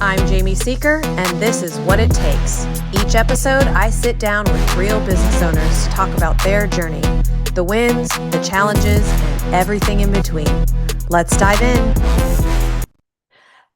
I'm Jamie Seeker, and this is What It Takes. Each episode, I sit down with real business owners to talk about their journey, the wins, the challenges, and everything in between. Let's dive in.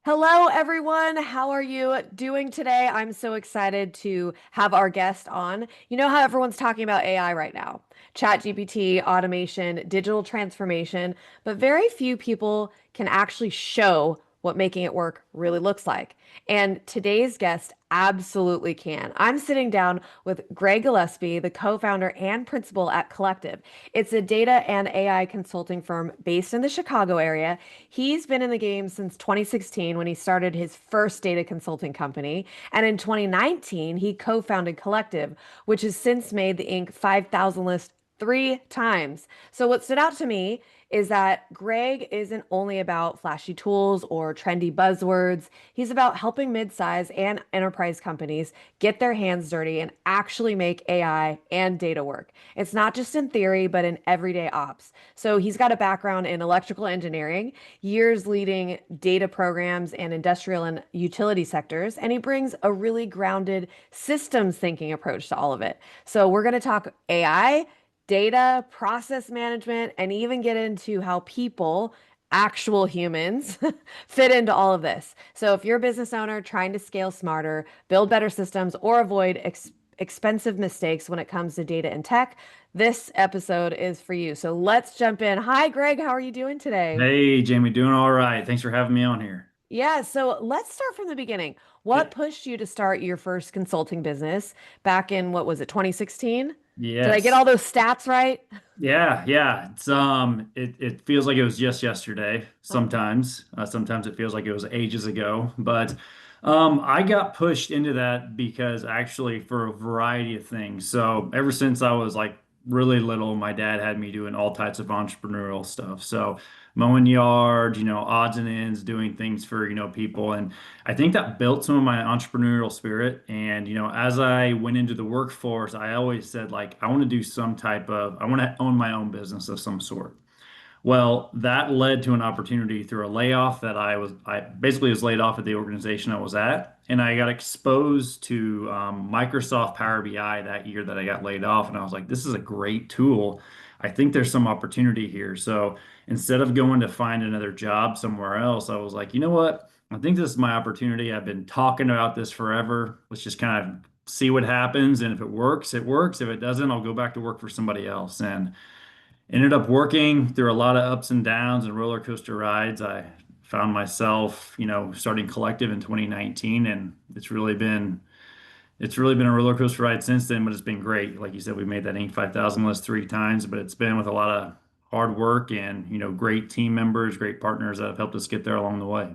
Hello, everyone. How are you doing today? I'm so excited to have our guest on. You know how everyone's talking about AI right now? ChatGPT, automation, digital transformation, but very few people can actually show what making it work really looks like. And today's guest absolutely can. I'm sitting down with Greg Gillespie, the co-founder and principal at Collectiv. It's a data and AI consulting firm based in the Chicago area. He's been in the game since 2016 when he started his first data consulting company. And in 2019, he co-founded Collectiv, which has since made the Inc. 5,000 list 3 times. So what stood out to me is that Greg isn't only about flashy tools or trendy buzzwords. He's about helping midsize and enterprise companies get their hands dirty and actually make AI and data work. It's not just in theory, but in everyday ops. So he's got a background in electrical engineering, years leading data programs and industrial and utility sectors, and he brings a really grounded systems thinking approach to all of it. So we're going to talk AI, data, process management, and even get into how people, actual humans, fit into all of this. So if you're a business owner trying to scale smarter, build better systems, or avoid expensive mistakes when it comes to data and tech, this episode is for you. So let's jump in. Hi, Greg. How are you doing today? Hey, Jamie, doing all right. Thanks for having me on here. Yeah, so let's start from the beginning. Yeah. What pushed you to start your first consulting business back in, what was it, 2016? Did I get Yes. all those stats right? Yeah. It feels like it was just yesterday sometimes. Sometimes it feels like it was ages ago. But I got pushed into that because actually for a variety of things. So ever since I was like really little, my dad had me doing all types of entrepreneurial stuff. So mowing yards, odds and ends, doing things for, people. And I think that built some of my entrepreneurial spirit. And, as I went into the workforce, I always said, like, I want to do I want to own my own business of some sort. Well, that led to an opportunity through a layoff that I basically was laid off at the organization I was at. And I got exposed to Microsoft Power BI that year that I got laid off. And I was like, this is a great tool. I think there's some opportunity here. So instead of going to find another job somewhere else, I was like, you know what? I think this is my opportunity. I've been talking about this forever. Let's just kind of see what happens. And if it works, it works. If it doesn't, I'll go back to work for somebody else. And ended up working through a lot of ups and downs and roller coaster rides. I found myself, starting Collectiv in 2019, and it's really been a roller coaster ride since then, but it's been great. Like you said, we made that Inc. 5,000 list 3 times, but it's been with a lot of hard work and, great team members, great partners that have helped us get there along the way.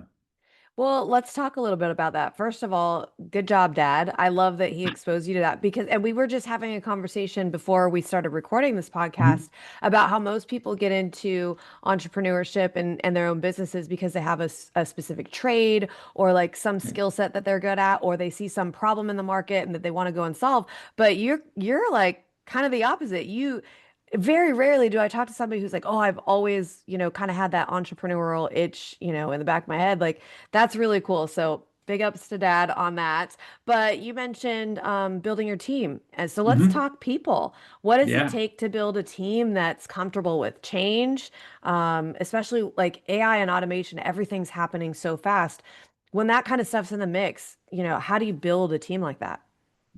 Well, let's talk a little bit about that. First of all, good job, Dad. I love that he exposed you to that and we were just having a conversation before we started recording this Mhm. podcast about how most people get into entrepreneurship and their own businesses because they have a specific trade or like some skill set that they're good at, or they see some problem in the market and that they want to go and solve. But you're like kind of the opposite. You very rarely do I talk to somebody who's like, oh, I've always, kind of had that entrepreneurial itch, in the back of my head. Like, that's really cool. So big ups to Dad on that. But you mentioned building your team. And so let's Mhm. talk people. What does it Yeah. take to build a team that's comfortable with change? Especially like AI and automation, everything's happening so fast. When that kind of stuff's in the mix, how do you build a team like that?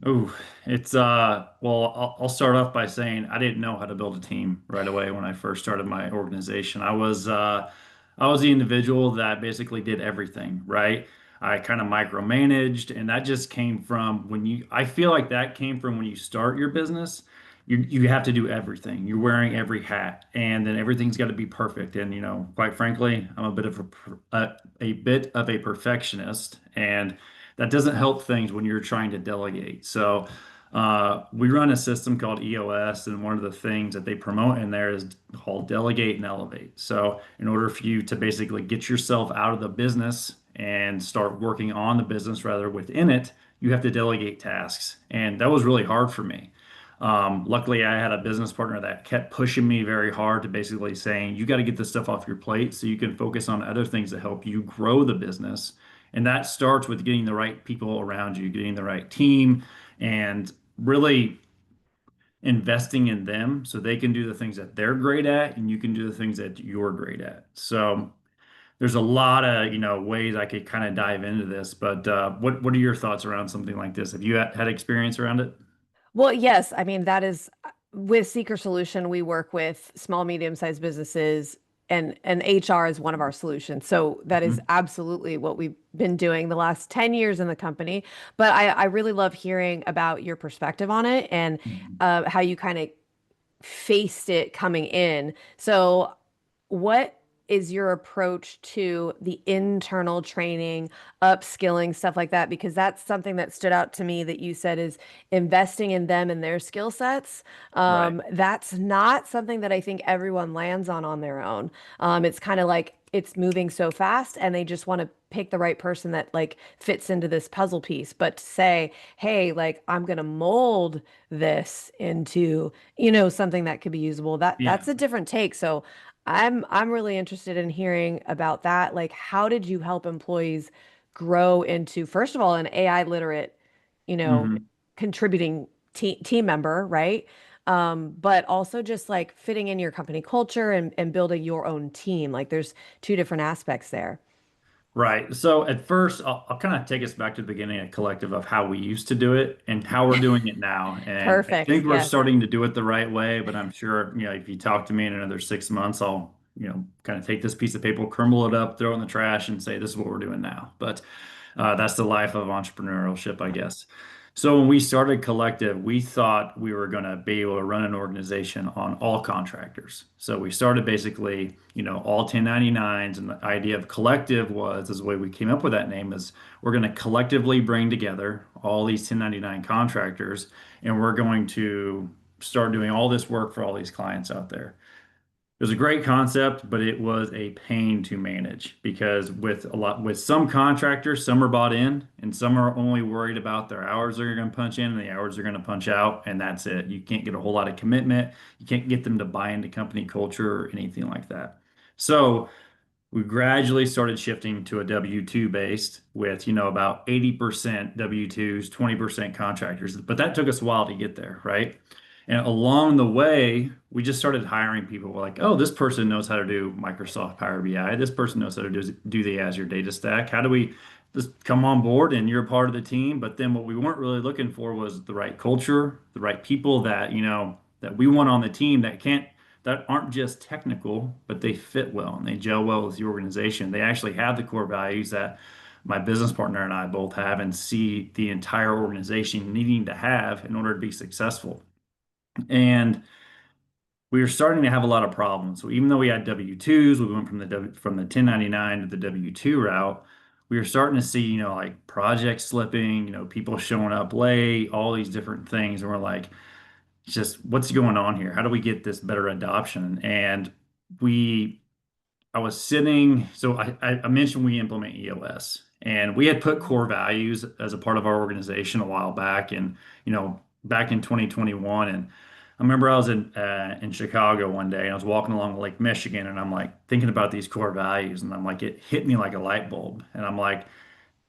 Oh, it's well, I'll start off by saying I didn't know how to build a team right away when I first started my organization. I was the individual that basically did everything, right? I kind of micromanaged, and that just came from I feel like that came from when you start your business. You have to do everything. You're wearing every hat, and then everything's got to be perfect. And quite frankly, I'm a bit of a perfectionist, and that doesn't help things when you're trying to delegate. So we run a system called EOS, and one of the things that they promote in there is called delegate and elevate. So in order for you to basically get yourself out of the business and start working on the business rather within it, you have to delegate tasks. And that was really hard for me. Luckily, I had a business partner that kept pushing me very hard to basically saying, you got to get this stuff off your plate so you can focus on other things that help you grow the business. And that starts with getting the right people around you, getting the right team, and really investing in them so they can do the things that they're great at and you can do the things that you're great at. So there's a lot of, ways I could kind of dive into this, but what are your thoughts around something like this? Have you had experience around it? Well, yes, I mean that is with Seeker Solution, we work with small, medium-sized businesses and HR is one of our solutions. So that is Mhm. absolutely what we've been doing the last 10 years in the company. But I really love hearing about your perspective on it and Mhm. how you kind of faced it coming in. So, what is your approach to the internal training, upskilling, stuff like that? Because that's something that stood out to me that you said is investing in them and their skill sets. Right. That's not something that I think everyone lands on their own. It's kind of like it's moving so fast and they just want to pick the right person that like fits into this puzzle piece. But to say, hey, like I'm gonna mold this into something that could be usable. Yeah. That's a different take. So I'm really interested in hearing about that. Like, how did you help employees grow into, first of all, an AI literate, you know, Mhm. contributing team member, right? But also just like fitting in your company culture and building your own team. Like, there's two different aspects there. Right. So at first, I'll kind of take us back to the beginning of Collective of how we used to do it and how we're doing it now. And I Perfect. think we're Yes. starting to do it the right way, but I'm sure, if you talk to me in another 6 months, I'll, kind of take this piece of paper, crumble it up, throw it in the trash, and say, this is what we're doing now. But that's the life of entrepreneurship, I guess. So when we started Collective, we thought we were going to be able to run an organization on all contractors. So we started basically, all 1099s, and the idea of Collective was, is the way we came up with that name is we're going to collectively bring together all these 1099 contractors, and we're going to start doing all this work for all these clients out there. It was a great concept, but it was a pain to manage because with some contractors, some are bought in and some are only worried about their hours they're going to punch in and the hours they're going to punch out, and that's it. You can't get a whole lot of commitment. You can't get them to buy into company culture or anything like that. So we gradually started shifting to a W-2 based with, about 80% W-2s, 20% contractors. But that took us a while to get there, right? And along the way, we just started hiring people. We're like, oh, this person knows how to do Microsoft Power BI. This person knows how to do the Azure data stack. How do we just come on board and you're part of the team? But then what we weren't really looking for was the right culture, the right people that, that we want on the team that aren't just technical, but they fit well and they gel well with the organization. They actually have the core values that my business partner and I both have and see the entire organization needing to have in order to be successful. And we were starting to have a lot of problems. So even though we had W-2s, we went from the 1099 to the W-2 route. We were starting to see, like projects slipping, people showing up late, all these different things. And we're like, just what's going on here? How do we get this better adoption? And we I was sitting, so I mentioned we implement EOS, and we had put core values as a part of our organization a while back, and back in 2021. And I remember I was in Chicago one day, and I was walking along Lake Michigan, and I'm like thinking about these core values, and I'm like, it hit me like a light bulb, and I'm like,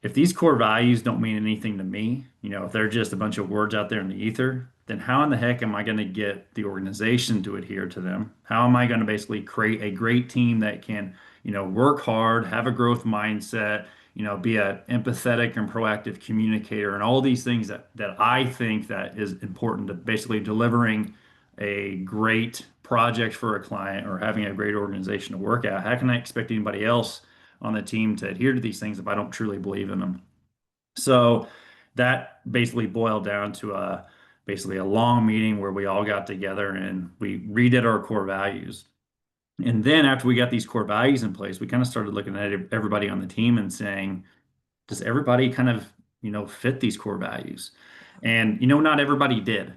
if these core values don't mean anything to me, if they're just a bunch of words out there in the ether, then how in the heck am I going to get the organization to adhere to them? How am I going to basically create a great team that can, work hard, have a growth mindset, be an empathetic and proactive communicator, and all these things that I think that is important to basically delivering a great project for a client or having a great organization to work at. How can I expect anybody else on the team to adhere to these things if I don't truly believe in them? So that basically boiled down to basically a long meeting where we all got together and we redid our core values. And then after we got these core values in place, we kind of started looking at everybody on the team and saying, does everybody kind of, fit these core values? And, not everybody did.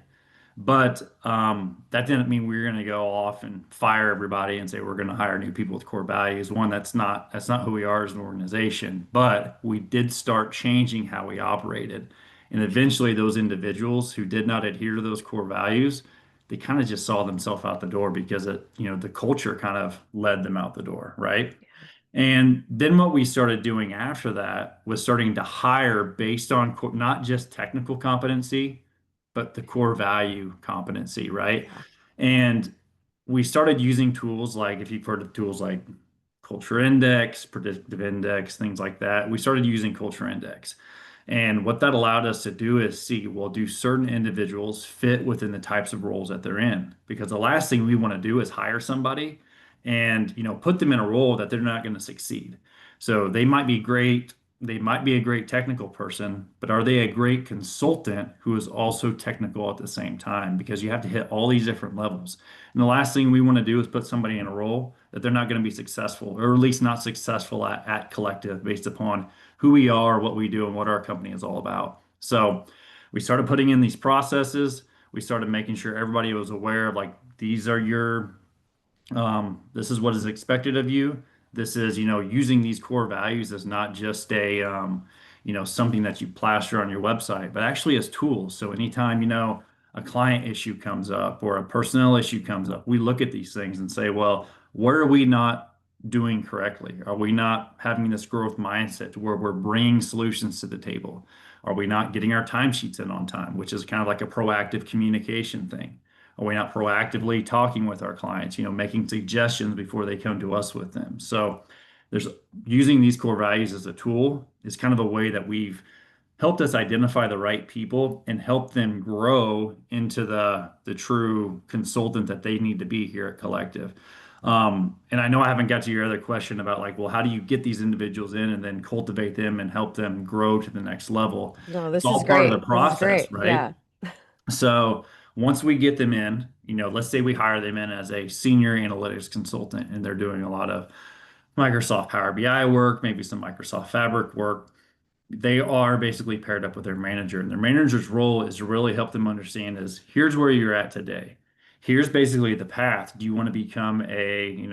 But that didn't mean we were going to go off and fire everybody and say we're going to hire new people with core values. One, that's not who we are as an organization. But we did start changing how we operated, And eventually those individuals who did not adhere to those core values, they kind of just saw themselves out the door because the culture kind of led them out the door, right? And then what we started doing after that was starting to hire based on not just technical competency, but the core value competency, right? Yeah. And we started using tools like, if you've heard of tools like Culture Index, Predictive Index, things like that, we started using Culture Index. And what that allowed us to do is see, well, do certain individuals fit within the types of roles that they're in? Because the last thing we want to do is hire somebody and put them in a role that they're not going to succeed. So they might be great, they might be a great technical person, but are they a great consultant who is also technical at the same time? Because you have to hit all these different levels. And the last thing we want to do is put somebody in a role that they're not going to be successful, or at least not successful at Collectiv based upon who we are, what we do, and what our company is all about. So we started putting in these processes. We started making sure everybody was aware of like, these are your this is what is expected of you. This is, using these core values as not just something that you plaster on your website, but actually as tools. So anytime, a client issue comes up or a personnel issue comes up, we look at these things and say, well, where are we not doing correctly? Are we not having this growth mindset to where we're bringing solutions to the table? Are we not getting our timesheets in on time, which is kind of like a proactive communication thing? Are we not proactively talking with our clients, making suggestions before they come to us with them? So there's using these core values as a tool is kind of a way that we've helped us identify the right people and help them grow into the true consultant that they need to be here at Collectiv. And I know I haven't got to your other question about like, well, how do you get these individuals in and then cultivate them and help them grow to the next level? No, It's this is all part of the great. This is process, great. right? Yeah. So once we get them in, let's say we hire them in as a senior analytics consultant and they're doing a lot of Microsoft Power BI work, maybe some Microsoft Fabric work. They are basically paired up with their manager, and their manager's role is to really help them understand is here's where you're at today. Here's basically the path. Do you want to become a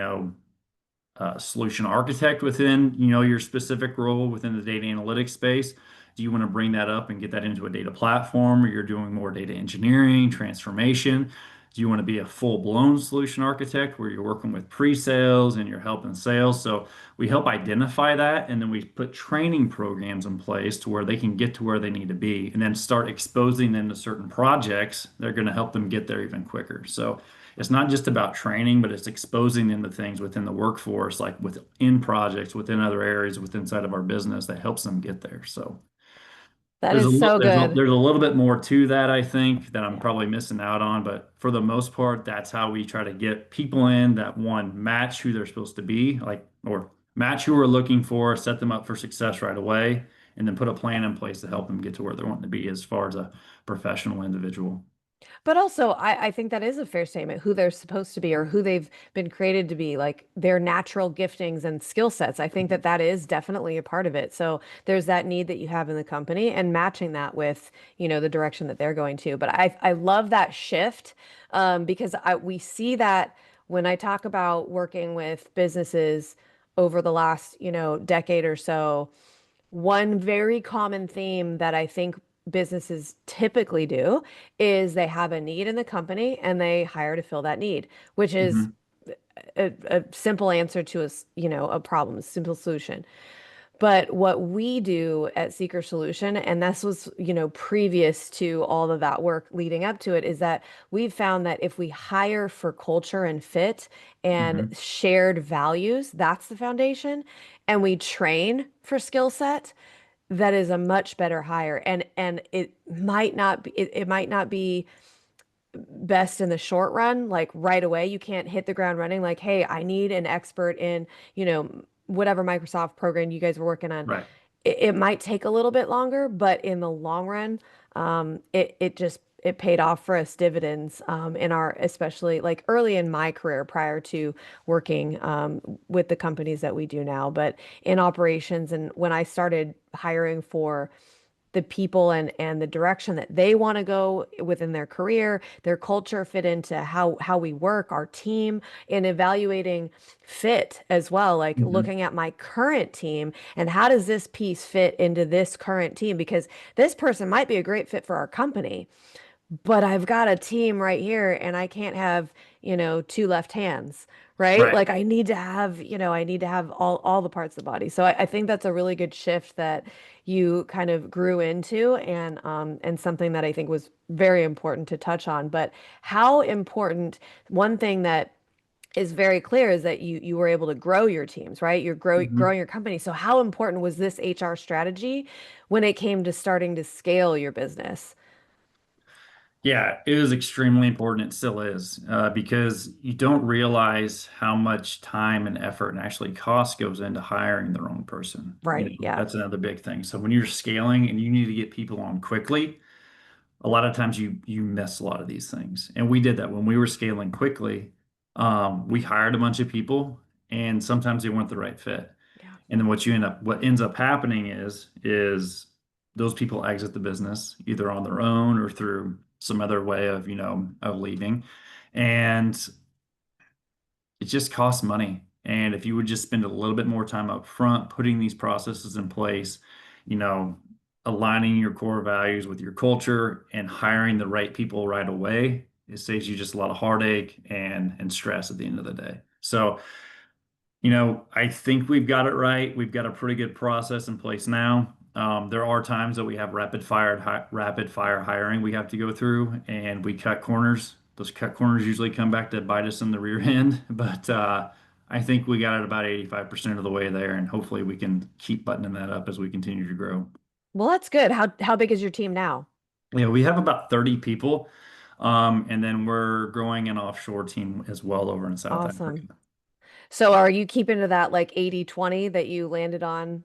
solution architect within, your specific role within the data analytics space? Do you want to bring that up and get that into a data platform, or you're doing more data engineering, transformation? Do you want to be a full-blown solution architect where you're working with pre-sales and you're helping sales? So we help identify that, and then we put training programs in place to where they can get to where they need to be, and then start exposing them to certain projects that are going to help them get there even quicker. So it's not just about training, but it's exposing them to things within the workforce, like within projects, within other areas, within inside of our business that helps them get there. So That is so good. there's a little bit more to that, I think, that I'm Yeah. probably missing out on. But for the most part, that's how we try to get people in that one match who they're supposed to be, like, or match who we're looking for, set them up for success right away, and then put a plan in place to help them get to where they're wanting to be as far as a professional individual. But also, I think that is a fair statement, who they're supposed to be or who they've been created to be, like their natural giftings and skill sets. I think that that is definitely a part of it. So there's that need that you have in the company and matching that with, the direction that they're going to. But I love that shift because we see that when I talk about working with businesses over the last, decade or so. One very common theme that I think businesses typically do is they have a need in the company and they hire to fill that need, which is Mhm. a simple answer to a problem, a simple solution. But what we do at Seeker Solution, and this was, previous to all of that work leading up to it, is that we've found that if we hire for culture and fit and Mhm. shared values, that's the foundation, and we train for skill set, that is a much better hire. And it might not be best in the short run, like right away. You can't hit the ground running like, hey, I need an expert in, whatever Microsoft program you guys were working on. Right. It might take a little bit longer, but in the long run, it paid off for us dividends in our, especially like early in my career prior to working with the companies that we do now, but in operations and when I started hiring for the people and the direction that they want to go within their career, their culture fit into how we work, our team, and evaluating fit as well, like Mhm. looking at my current team and how does this piece fit into this current team? Because this person might be a great fit for our company, but I've got a team right here and I can't have, two left hands, right? Right. Like I need to have all the parts of the body. So I think that's a really good shift that you kind of grew into and something that I think was very important to touch on. But how important, one thing that is very clear is that you were able to grow your teams, right? You're Mhm. growing your company. So how important was this HR strategy when it came to starting to scale your business? Yeah, it is extremely important. It still is, because you don't realize how much time and effort and actually cost goes into hiring the wrong person. Right. Yeah. That's another big thing. So when you're scaling and you need to get people on quickly, a lot of times you miss a lot of these things. And we did that when we were scaling quickly. We hired a bunch of people, and sometimes they weren't the right fit. Yeah. And then what ends up happening is those people exit the business either on their own or through some other way of leaving. And it just costs money. And if you would just spend a little bit more time up front putting these processes in place, you know, aligning your core values with your culture and hiring the right people right away, it saves you just a lot of heartache and stress at the end of the day. So I think we've got it right. We've got a pretty good process in place now. There are times that we have rapid fire hiring we have to go through, and we cut corners. Those cut corners usually come back to bite us in the rear end, but I think we got it about 85% of the way there, and hopefully we can keep buttoning that up as we continue to grow. Well, that's good. How big is your team now? Yeah, we have about 30 people, and then we're growing an offshore team as well over in South Africa. Awesome. So are you keeping to that like 80/20 that you landed on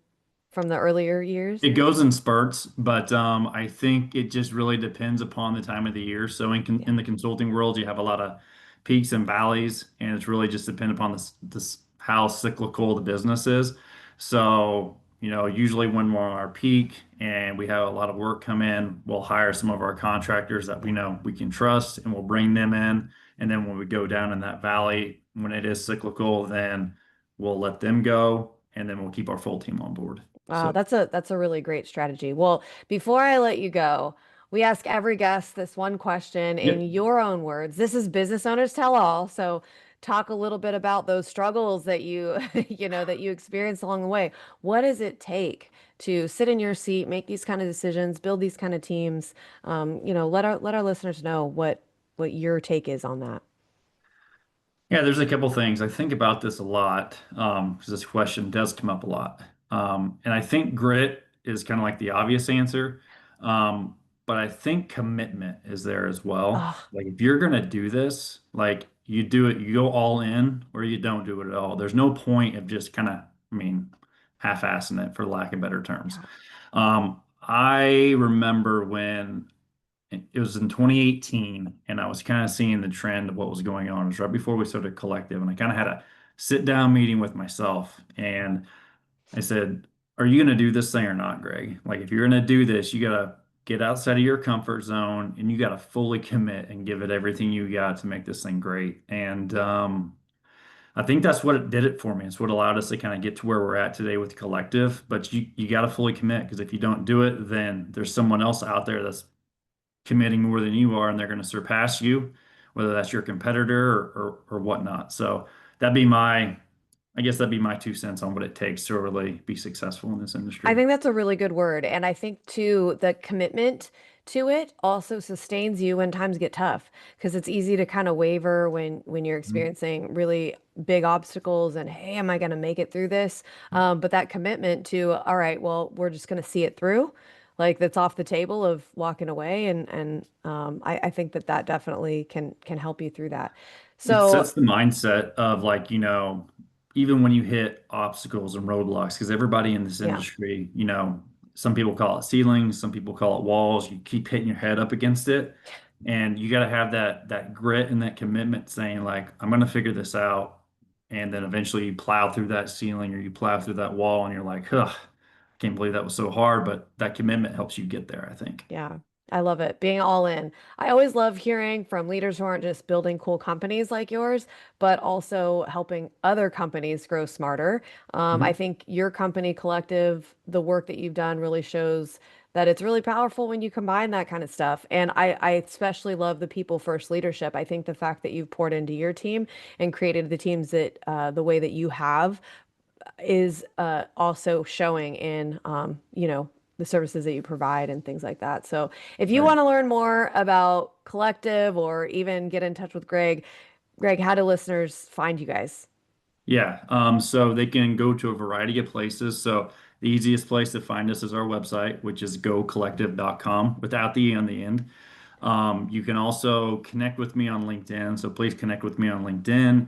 from the earlier years? It goes in spurts, but I think it just really depends upon the time of the year. So Yeah. in the consulting world, you have a lot of peaks and valleys, and it's really just dependent upon this how cyclical the business is. So, usually when we're on our peak and we have a lot of work come in, we'll hire some of our contractors that we know we can trust, and we'll bring them in. And then when we go down in that valley, when it is cyclical, then we'll let them go, and then we'll keep our full team on board. Wow, So. that's a really great strategy. Well, before I let you go, we ask every guest this one question in Yep. your own words. This is business owners tell all. So talk a little bit about those struggles that you, that you experienced along the way. What does it take to sit in your seat, make these kind of decisions, build these kind of teams? Let our listeners know what your take is on that. Yeah, there's a couple things. I think about this a lot because this question does come up a lot. And I think grit is kind of like the obvious answer. But I think commitment is there as well. Oh, Like if you're going to do this, like you do it, you go all in or you don't do it at all. There's no point of just kind of, half-assing it for lack of better terms. yeah. I remember when it was in 2018, and I was kind of seeing the trend of what was going on. It was right before we started Collective, and I kind of had a sit down meeting with myself, and I said, "Are you going to do this thing or not, Greg? Like, if you're going to do this, you got to get outside of your comfort zone, and you got to fully commit and give it everything you got to make this thing great." And I think that's what it did it for me. It's what allowed us to kind of get to where we're at today with Collective. But you got to fully commit because if you don't do it, then there's someone else out there that's committing more than you are, and they're going to surpass you, whether that's your competitor or whatnot. So that'd be my, I guess that'd be my 2 cents on what it takes to really be successful in this I industry. think that's a really good word. And I think too, the commitment to it also sustains you when times get tough because it's easy to kind of waver when you're Mhm. experiencing really big obstacles and hey, am I going to make it through this? But that commitment to, all right, well, we're just going to see it through. Like that's off the table of walking away, and I think that definitely can help you through that. It So sets the mindset of like, even when you hit obstacles and roadblocks, because everybody in this yeah, industry, some people call it ceilings, some people call it walls. You keep hitting your head up against it. And you got to have that grit and that commitment saying, like, I'm going to figure this out. And then eventually you plow through that ceiling or you plow through that wall and you're like, huh, can't believe that was so hard, but that commitment helps you get there, I think. Yeah, I love it. Being all in. I always love hearing from leaders who aren't just building cool companies like yours, but also helping other companies grow smarter. I Mhm. think your company, Collectiv, the work that you've done really shows that it's really powerful when you combine that kind of stuff. And I especially love the people first leadership. I think the fact that you've poured into your team and created the teams that the way that you have is also showing in the services that you provide and things like that. So if you Right. want to learn more about Collectiv or even get in touch with Greg, how do listeners find you guys? Yeah, so they can go to a variety of places. So the easiest place to find us is our website, which is gocollective.com without the E on the end. You can also connect with me on LinkedIn. So please connect with me on LinkedIn.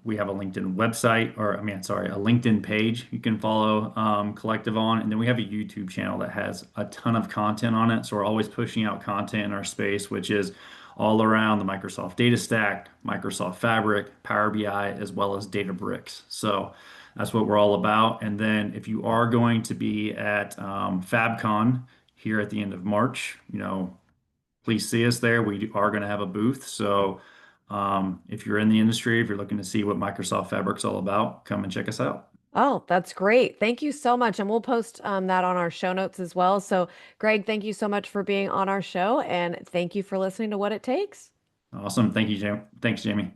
We have a LinkedIn website, or I mean, sorry, a LinkedIn page you can follow Collective on. And then we have a YouTube channel that has a ton of content on it. So we're always pushing out content in our space, which is all around the Microsoft data stack, Microsoft Fabric, Power BI, as well as Databricks. So that's what we're all about. And then if you are going to be at FabCon here at the end of March, please see us there. We are going to have a booth. So if you're in the industry, if you're looking to see what Microsoft Fabric's all about, come and check us out. Oh, that's great. Thank you so much. And we'll post that on our show notes as well. So, Greg, thank you so much for being on our show. And thank you for listening to What It Takes. Awesome. Thank you, Jamie. Thanks, Jamie.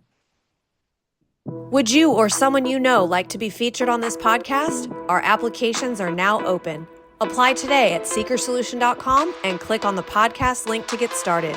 Would you or someone you know like to be featured on this podcast? Our applications are now open. Apply today at seekersolution.com and click on the podcast link to get started.